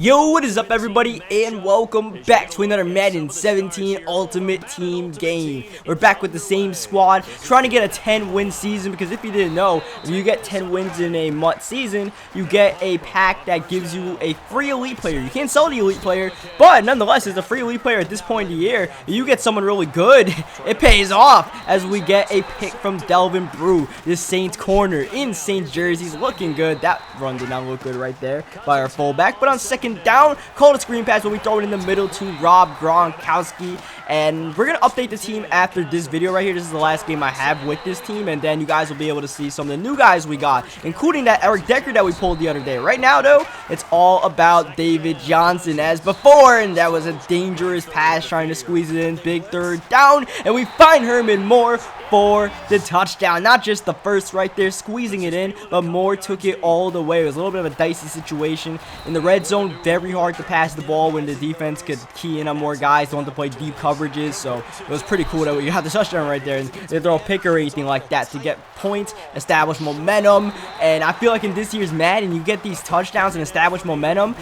Yo, what is up everybody, and welcome back to another Madden 17 Ultimate Team game. We're back with the same squad, trying to get a 10-win season, because if you didn't know, if you get 10 wins in a MUT season, you get a pack that gives you a free elite player. You can't sell the elite player, but nonetheless, as a free elite player at this point in the year, you get someone really good. It pays off as we get a pick from Delvin Brew, this Saints corner in Saints jerseys, looking good. That run did not look good right there by our fullback, but on second down, call it a screen pass, but we throw it in the middle to Rob Gronkowski. And we're gonna update the team after this video right here. This is the last game I have with this team, and then you guys will be able to see some of the new guys we got, including that Eric Decker that we pulled the other day. Right now though, it's all about David Johnson as before, and that was a dangerous pass trying to squeeze it in. Big third down, and we find Herman Moore for the touchdown. Not just the first right there squeezing it in, but Moore took it all the way. It was a little bit of a dicey situation in the red zone. Very hard to pass the ball when the defense could key in on more guys, don't want to play deep coverages. So it was pretty cool that we got the touchdown right there, and they didn't throw a pick or anything like that to get points, establish momentum. And I feel like in this year's Madden, you get these touchdowns and establish momentum,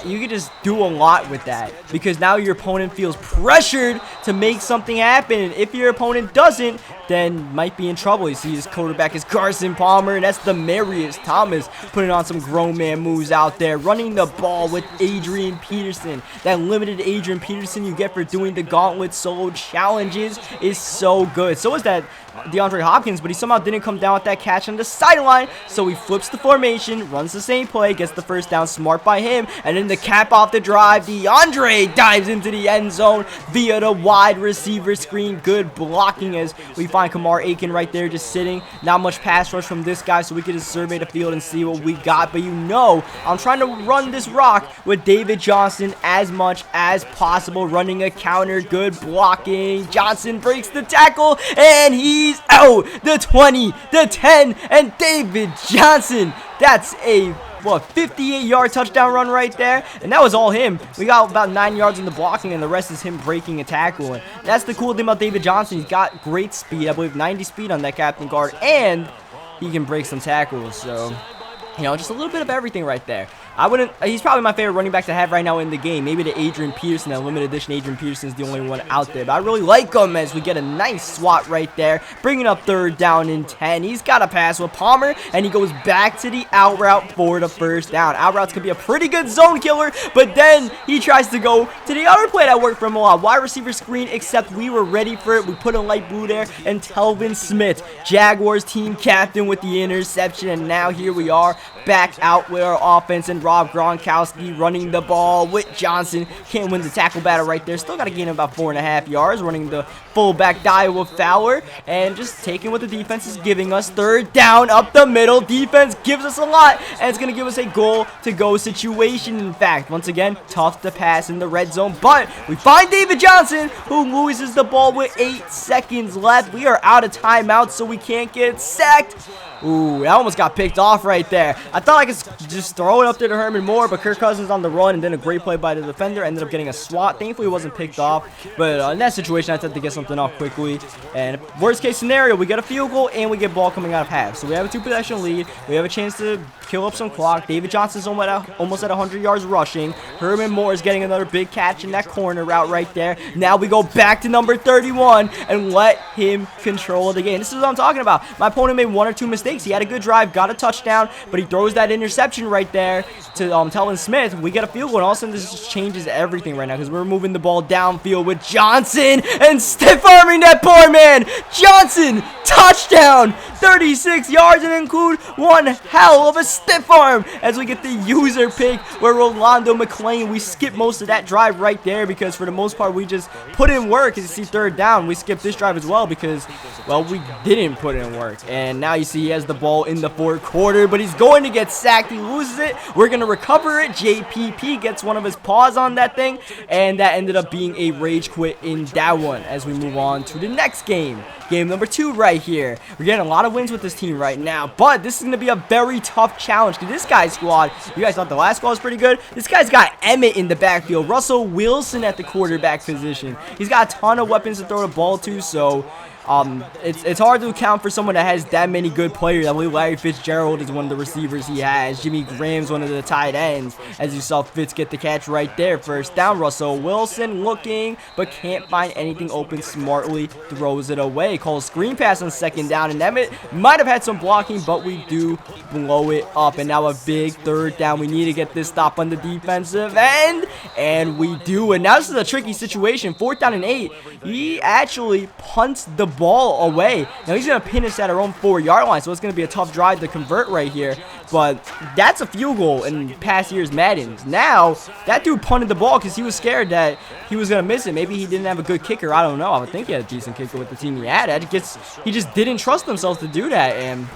you can just do a lot with that, because now your opponent feels pressured to make something happen, and if your opponent doesn't, then might be in trouble. You see his quarterback is Carson Palmer, and that's Demarius Thomas putting on some grown man moves out there, running the ball with Adrian Peterson. That limited Adrian Peterson you get for doing the gauntlet solo challenges is so good. So is that DeAndre Hopkins, but he somehow didn't come down with that catch on the sideline, so he flips the formation, runs the same play, gets the first down. Smart by him, and then the cap off the drive, DeAndre dives into the end zone via the wide receiver screen. Good blocking as we find Kamar Aiken right there just sitting. Not much pass rush from this guy, so we can just survey the field and see what we got. But you know, I'm trying to run this rock with David Johnson as much as possible, running a counter. Good blocking. Johnson breaks the tackle, and he's out. The 20, the 10, and David Johnson. That's a 58-yard touchdown run right there, and that was all him. We got about 9 yards in the blocking, and the rest is him breaking a tackle. And that's the cool thing about David Johnson. He's got great speed. I believe 90 speed on that captain guard, and he can break some tackles. So, you know, just a little bit of everything right there. He's probably my favorite running back to have right now in the game. Maybe the Adrian Peterson, that limited edition Adrian Peterson is the only one out there. But I really like him as we get a nice swat right there, bringing up third down and 10. He's got a pass with Palmer, and he goes back to the out route for the first down. Out routes could be a pretty good zone killer, but then he tries to go to the other play that worked for him a lot. Wide receiver screen, except we were ready for it. We put in light blue there, and Telvin Smith, Jaguars team captain, with the interception. And now here we are back out with our offense, and Rob Gronkowski running the ball with Johnson. Can't win the tackle battle right there. Still got to gain about 4.5 yards. Running the fullback dive with Fowler, and just taking what the defense is giving us. Third down up the middle. Defense gives us a lot, and it's going to give us a goal-to-go situation. In fact, once again, tough to pass in the red zone, but we find David Johnson, who loses the ball with 8 seconds left. We are out of timeout, so we can't get sacked. Ooh, that almost got picked off right there. I thought I could just throw it up there to Herman Moore, but Kirk Cousins on the run, and then a great play by the defender. Ended up getting a swat. Thankfully, it wasn't picked off, but in that situation, I had to get something off quickly. And worst case scenario, we get a field goal, and we get ball coming out of half. So we have a 2-possession lead. We have a chance to kill up some clock. David Johnson's almost at 100 yards rushing. Herman Moore is getting another big catch in that corner route right there. Now we go back to number 31 and let him control the game. This is what I'm talking about. My opponent made 1 or 2 mistakes. He had a good drive, got a touchdown, but he throws that interception right there to Telvin Smith. We get a field goal, and all of a sudden this just changes everything right now, because we're moving the ball downfield with Johnson and stiff arming that poor man. Johnson, touchdown, 36 yards, and include one hell of a stiff arm as we get the user pick where Rolando McClain. We skip most of that drive right there, because for the most part we just put in work. As you see, third down, we skipped this drive as well because, well, we didn't put in work. And now you see he has the ball in the fourth quarter, but he's going to get sacked. He loses it. We're going to recover it. JPP gets one of his paws on that thing, and that ended up being a rage quit in that one. As we move on to the next game, game number 2 right here. We're getting a lot of wins with this team right now, but this is going to be a very tough challenge, because this guy's squad, you guys thought the last squad was pretty good. This guy's got Emmett in the backfield, Russell Wilson at the quarterback position. He's got a ton of weapons to throw the ball to, so It's hard to account for someone that has that many good players. I believe Larry Fitzgerald is one of the receivers he has. Jimmy Graham's one of the tight ends. As you saw Fitz get the catch right there. First down, Russell Wilson looking, but can't find anything open. Smartly throws it away. Calls screen pass on second down, and that might have had some blocking, but we do blow it up. And now a big third down. We need to get this stop on the defensive end, and we do. And now this is a tricky situation. 4th down and 8. He actually punts the ball away. Now he's going to pin us at our own 4-yard line, so it's going to be a tough drive to convert right here. But that's a field goal in past years' Maddens. Now, that dude punted the ball because he was scared that he was going to miss it. Maybe he didn't have a good kicker. I don't know. I would think he had a decent kicker with the team he had. He just didn't trust themselves to do that, and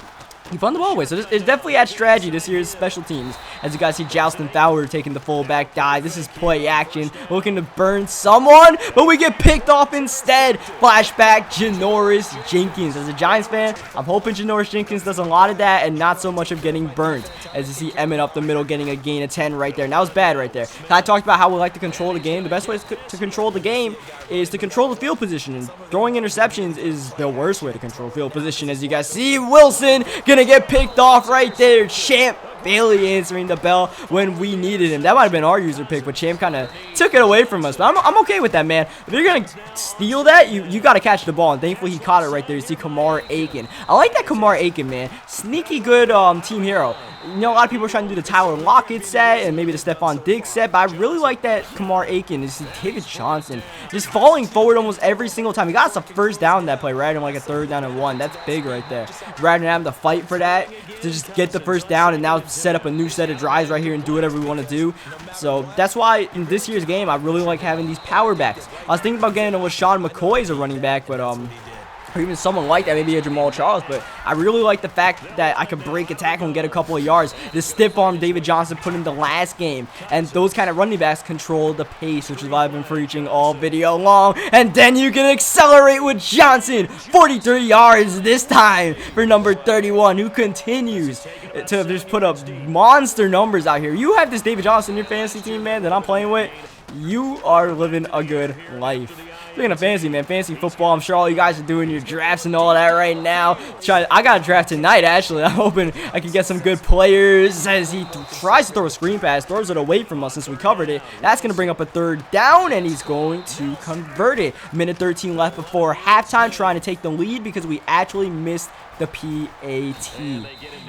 he punted the ball away. So it's definitely at strategy this year's special teams. As you guys see, Justin Fowler taking the fullback dive. This is play action, looking to burn someone, but we get picked off instead. Flashback, Janoris Jenkins. As a Giants fan, I'm hoping Janoris Jenkins does a lot of that and not so much of getting burnt. As you see Emmett up the middle getting a gain of 10 right there. And that was bad right there. I talked about how we like to control the game. The best way to control the game is to control the field position. And throwing interceptions is the worst way to control field position. As you guys see, Wilson gonna get picked off right there. Champ Bailey answering the bell when we needed him. That might have been our user pick, but Champ kind of took it away from us. But I'm okay with that, man. If you're going to steal that, you got to catch the ball. And thankfully, he caught it right there. You see Kamar Aiken. I like that Kamar Aiken, man. Sneaky good team hero. You know, a lot of people are trying to do the Tyler Lockett set and maybe the Stephon Diggs set, but I really like that Kamar Aiken. You see David Johnson just falling forward almost every single time. He got us a first down in that play, right? And like a 3rd down and 1. That's big right there. Rather than having to fight for that, to just get the first down and now set up a new set of drives right here and do whatever we want to do. So that's why in this year's game, I really like having these power backs. I was thinking about getting a LaShawn McCoy as a running back, but or even someone like that, maybe a Jamal Charles, but I really like the fact that I could break a tackle and get a couple of yards. The stiff arm David Johnson put in the last game, and those kind of running backs control the pace, which is why I've been preaching all video long. And then you can accelerate with Johnson, 43 yards this time for number 31, who continues to just put up monster numbers out here. You have this David Johnson in your fantasy team, man, that I'm playing with. You are living a good life. Speaking of fantasy, man, fantasy football, I'm sure all you guys are doing your drafts and all that right now. I got a draft tonight, actually. I'm hoping I can get some good players. As he tries to throw a screen pass, throws it away from us since we covered it. That's going to bring up a 3rd down, and he's going to convert it. Minute 13 left before halftime, trying to take the lead because we actually missed the PAT.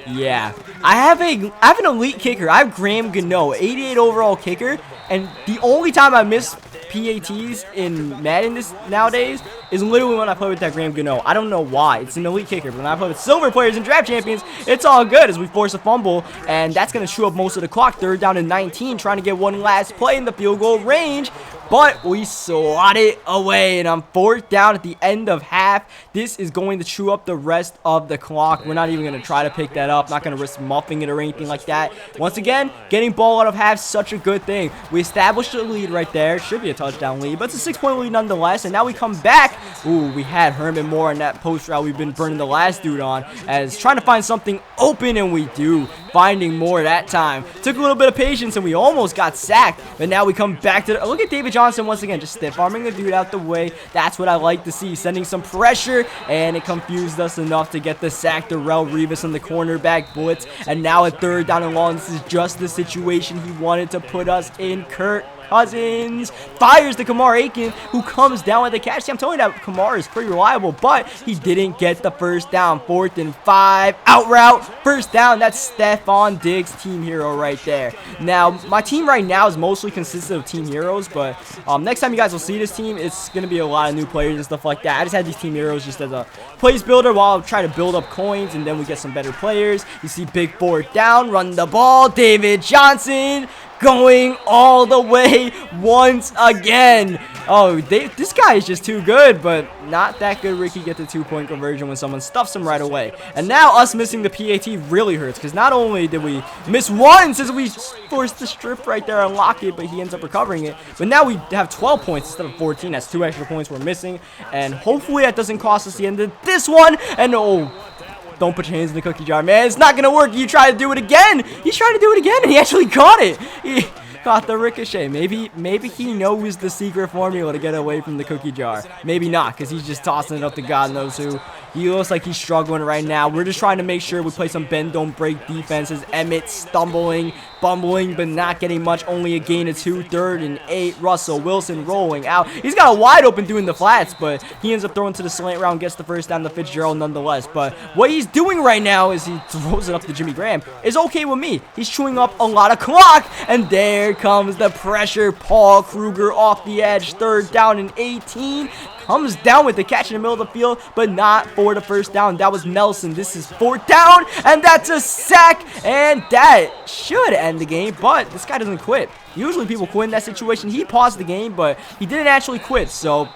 Yeah, I have an elite kicker. I have Graham Gano, 88 overall kicker, and the only time I miss PATs in Madden nowadays is literally when I play with that Graham Gano. I don't know why. It's an elite kicker, but when I play with silver players and draft champions, it's all good as we force a fumble, and that's going to chew up most of the clock. 3rd down and 19, trying to get one last play in the field goal range, but we swat it away, and on 4th down at the end of half, this is going to chew up the rest of the clock. We're not even going to try to pick that up, not going to risk muffing it or anything like that. Once again, getting ball out of half, such a good thing. We established a lead right there. Should be a touchdown lead, but it's a 6-point lead nonetheless, and now we come back. Ooh, we had Herman Moore on that post route we've been burning the last dude on, as trying to find something open, and we do. Finding more that time. Took a little bit of patience, and we almost got sacked, but now we come back to look at David Johnson once again, just stiff arming the dude out the way. That's what I like to see, sending some pressure, and it confused us enough to get the sack. Darrell Revis on the cornerback blitz, and now at 3rd down and long. This is just the situation he wanted to put us in. Kirk Cousins fires to Kamar Aiken, who comes down with the catch. See, I'm telling you that Kamar is pretty reliable, but he didn't get the first down. 4th and 5, out route, first down. That's Stephon Diggs, team hero right there. Now, my team right now is mostly consistent of team heroes, but next time you guys will see this team, it's going to be a lot of new players and stuff like that. I just had these team heroes just as a plays builder while I'm trying to build up coins, and then we get some better players. You see big 4th down, run the ball, David Johnson going all the way once again. Oh, this guy is just too good, but not that good. Ricky get the 2-point conversion when someone stuffs him right away. And now us missing the PAT really hurts, because not only did we miss one since we forced the strip right there on Lockett, but he ends up recovering it, but now we have 12 points instead of 14. That's 2 extra points we're missing, and hopefully that doesn't cost us the end of this one. And oh, don't put your hands in the cookie jar, man. It's not going to work. You try to do it again. He's trying to do it again, and he actually got it. Caught the ricochet. Maybe he knows the secret formula to get away from the cookie jar. Maybe not, because he's just tossing it up to God knows who. He looks like he's struggling right now. We're just trying to make sure we play some bend, don't break defenses. Emmett stumbling, bumbling, but not getting much. Only a gain of 2, 3rd and 8. Russell Wilson rolling out. He's got a wide open doing the flats, but he ends up throwing to the slant route, gets the first down to Fitzgerald nonetheless. But what he's doing right now is he throws it up to Jimmy Graham. Is okay with me. He's chewing up a lot of clock, and there comes the pressure. Paul Kruger off the edge. 3rd down and 18. Comes down with the catch in the middle of the field, but not for the first down. That was Nelson. This is 4th down, and that's a sack, and that should end the game, but this guy doesn't quit. Usually people quit in that situation. He paused the game, but he didn't actually quit, so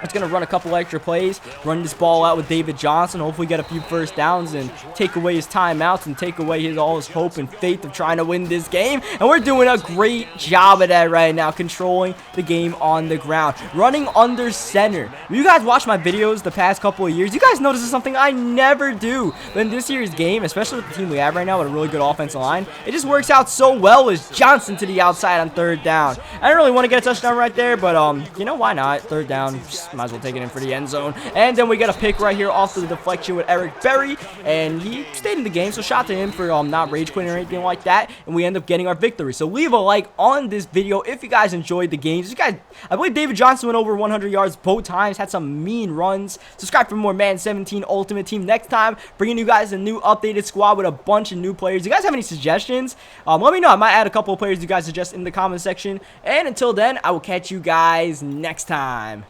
it's going to run a couple extra plays, run this ball out with David Johnson, hopefully get a few first downs and take away his timeouts and take away all his hope and faith of trying to win this game. And we're doing a great job of that right now, controlling the game on the ground, running under center. If you guys watch my videos the past couple of years, you guys notice something I never do. But in this year's game, especially with the team we have right now with a really good offensive line, it just works out so well as Johnson to the outside on 3rd down. I don't really want to get a touchdown right there, but you know, why not? 3rd down, might as well take it in for the end zone. And then we get a pick right here off of the deflection with Eric Berry, and he stayed in the game, so shout to him for not rage quitting or anything like that, and we end up getting our victory. So leave a like on this video if you guys enjoyed the games. You guys, I believe David Johnson went over 100 yards both times, had some mean runs. Subscribe for more Madden 17 Ultimate Team next time, bringing you guys a new updated squad with a bunch of new players. You guys have any suggestions? Let me know. I might add a couple of players you guys suggest in the comment section, and until then, I will catch you guys next time.